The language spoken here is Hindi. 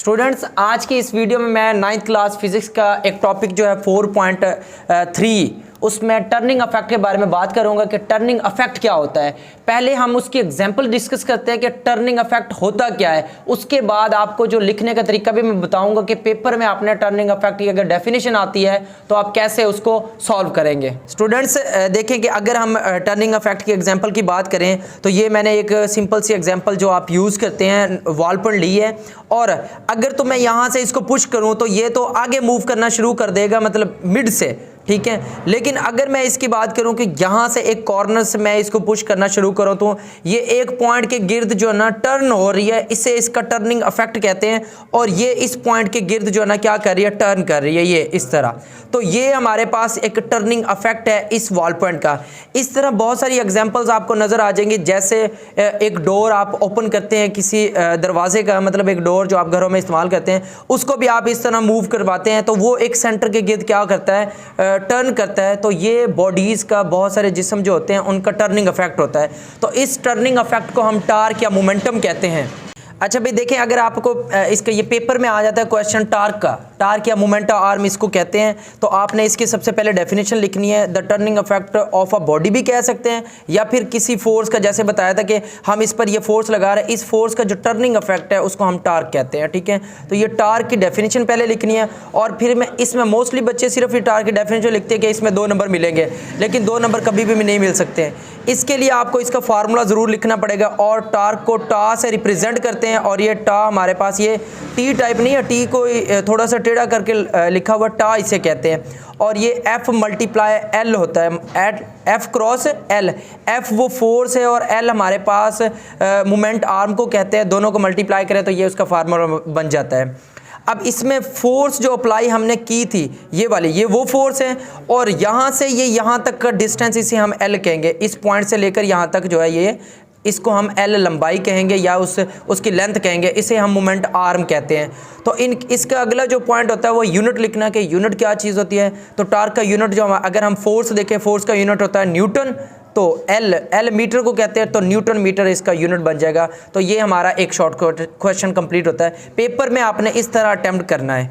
स्टूडेंट्स, आज की इस वीडियो में मैं 9th क्लास फिजिक्स का एक टॉपिक जो है 4.3 उसमें टर्निंग अफेक्ट के बारे में बात करूंगा कि टर्निंग अफेक्ट क्या होता है। पहले हम उसकी एग्जांपल डिस्कस करते हैं कि टर्निंग अफेक्ट होता क्या है। उसके बाद आपको जो लिखने का तरीका भी मैं बताऊंगा कि पेपर में आपने टर्निंग अफेक्ट की अगर डेफिनेशन आती है तो आप कैसे उसको सॉल्व करेंगे। स्टूडेंट्स देखें कि अगर हम टर्निंग अफेक्ट की एग्जाम्पल की बात करें तो ये मैंने एक सिंपल सी एग्जाम्पल जो आप यूज़ करते हैं वॉल पर ली है, और अगर तो मैं यहाँ से इसको पुश करूँ तो ये तो आगे मूव करना शुरू कर देगा, मतलब मिड से, ठीक है। लेकिन अगर मैं इसकी बात करूं कि यहाँ से एक कॉर्नर से मैं इसको पुश करना शुरू करूं तो ये एक पॉइंट के गिर्द जो है ना टर्न हो रही है, इसे इसका टर्निंग अफेक्ट कहते हैं। और ये इस पॉइंट के गिर्द जो है ना क्या कर रही है, टर्न कर रही है, ये इस तरह। तो ये हमारे पास एक टर्निंग अफेक्ट है इस वॉल पॉइंट का। इस तरह बहुत सारी एग्जांपल्स आपको नज़र आ जाएंगी। जैसे एक डोर आप ओपन करते हैं किसी दरवाजे का, मतलब एक डोर जो आप घरों में इस्तेमाल करते हैं, उसको भी आप इस तरह मूव करवाते हैं तो वो एक सेंटर के गिर्द क्या करता है, टर्न करता है। तो ये बॉडीज़ का बहुत सारे जिस्म जो होते हैं उनका टर्निंग अफेक्ट होता है। तो इस टर्निंग अफेक्ट को हम टार्क या मोमेंटम कहते हैं। अच्छा भाई देखें, अगर आपको इसका ये पेपर में आ जाता है क्वेश्चन टार्क का, टार्क या मोमेंट ऑफ आर्म इसको कहते हैं, तो आपने इसकी सबसे पहले डेफिनेशन लिखनी है। The turning affect of a body भी कह सकते हैं, या फिर किसी फोर्स का, जैसे बताया था कि हम इस पर ये फोर्स लगा रहे हैं, इस फोर्स का जो टर्निंग अफेक्ट है उसको हम टार्क कहते हैं, ठीक है। तो ये टार्क की डेफिनेशन पहले लिखनी है, और फिर मैं इसमें मोस्टली बच्चे सिर्फ ये टार्क की डेफिनेशन लिखते हैं कि इसमें 2 नंबर मिलेंगे, लेकिन 2 नंबर कभी भी नहीं मिल सकते हैं। इसके लिए आपको इसका फार्मूला ज़रूर लिखना पड़ेगा, और टार्क को टा से रिप्रेजेंट करते हैं। और ये टा हमारे पास ये टी टाइप नहीं है, टी को थोड़ा सा टेढ़ा करके लिखा हुआ टा इसे कहते हैं। और ये एफ मल्टीप्लाई एल होता है, एट एफ क्रॉस एल। एफ वो फोर्स है और एल हमारे पास मोमेंट आर्म को कहते हैं। दोनों को मल्टीप्लाई करें तो ये उसका फार्मूला बन जाता है। अब इसमें फोर्स जो अप्लाई हमने की थी ये वाली, ये वो फोर्स है, और यहाँ से ये यहाँ तक का डिस्टेंस इसे हम एल कहेंगे। इस पॉइंट से लेकर यहाँ तक जो है ये, इसको हम एल लंबाई कहेंगे या उसकी लेंथ कहेंगे, इसे हम मोमेंट आर्म कहते हैं। तो इसका अगला जो पॉइंट होता है वो यूनिट लिखना कि यूनिट क्या चीज़ होती है। तो टार्क का यूनिट जो, अगर हम फोर्स देखें, फोर्स का यूनिट होता है न्यूटन, तो एल मीटर को कहते हैं, तो न्यूटन मीटर इसका यूनिट बन जाएगा। तो ये हमारा एक शॉर्ट क्वेश्चन कंप्लीट होता है। पेपर में आपने इस तरह अटेम्प्ट करना है।